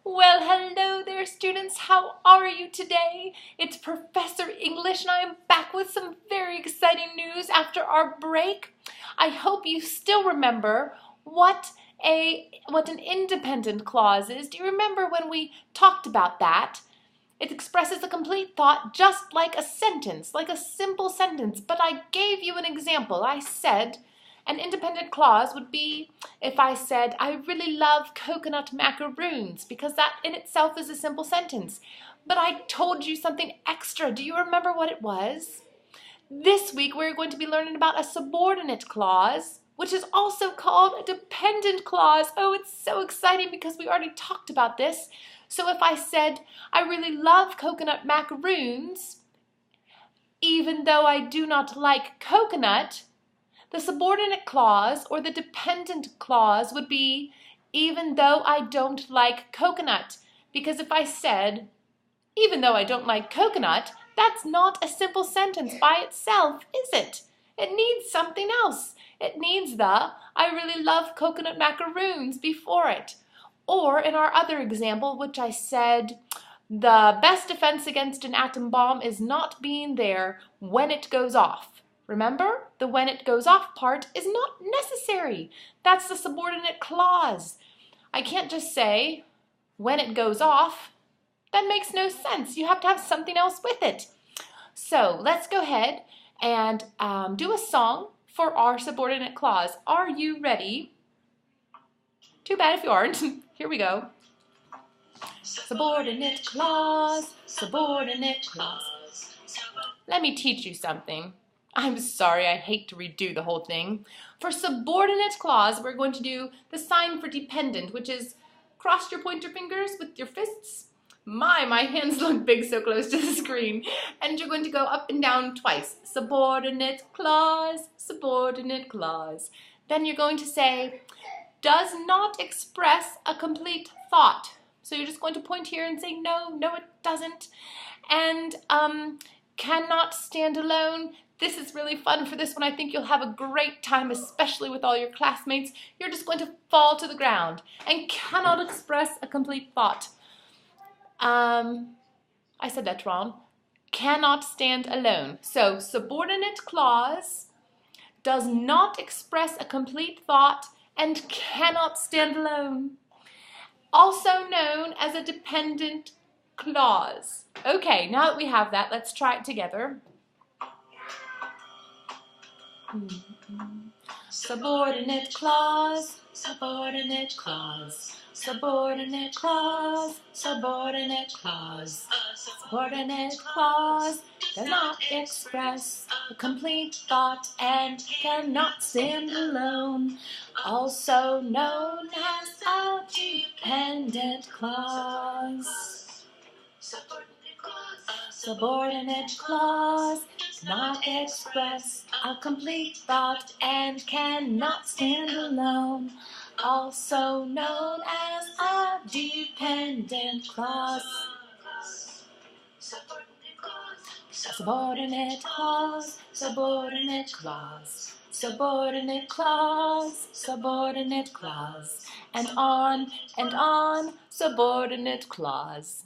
Well, hello there, students. How are you today? It's Professor English, and I am back with some very exciting news after our break. I hope you still remember what an independent clause is. Do you remember when we talked about that? It expresses a complete thought just like a sentence, like a simple sentence. But I gave you an example. I said an independent clause would be if I said, I really love coconut macaroons, because that in itself is a simple sentence. But I told you something extra. Do you remember what it was? This week we're going to be learning about a subordinate clause, which is also called a dependent clause. Oh, it's so exciting because we already talked about this. So if I said, I really love coconut macaroons, even though I do not like coconut, the subordinate clause or the dependent clause would be, even though I don't like coconut. Because if I said, even though I don't like coconut, that's not a simple sentence by itself, is it? It needs something else. It needs the, I really love coconut macaroons before it. Or in our other example, which I said, the best defense against an atom bomb is not being there when it goes off. Remember, the when it goes off part is not necessary. That's the subordinate clause. I can't just say, when it goes off. That makes no sense. You have to have something else with it. So let's go ahead and do a song for our subordinate clause. Are you ready? Too bad if you aren't. Here we go. Subordinate clause, subordinate clause. Let me teach you something. I'm sorry, I hate to redo the whole thing. For subordinate clause, we're going to do the sign for dependent, which is cross your pointer fingers with your fists. My hands look big so close to the screen. And you're going to go up and down twice. Subordinate clause, subordinate clause. Then you're going to say, does not express a complete thought. So you're just going to point here and say, no, it doesn't. And cannot stand alone. This is really fun for this one. I think you'll have a great time, especially with all your classmates. You're just going to fall to the ground and cannot express a complete thought. I said that wrong. Cannot stand alone. So subordinate clause does not express a complete thought and cannot stand alone. Also known as a dependent clause. Okay, now that we have that, let's try it together. Subordinate clause, subordinate clause, subordinate clause, subordinate clause. Subordinate clause does not express a complete thought and cannot stand alone. Also known as a dependent clause. Subordinate clause does not express a complete thought and cannot stand alone. Also known as a dependent clause. Subordinate clause, subordinate clause, subordinate clause, subordinate clause, and on, subordinate clause.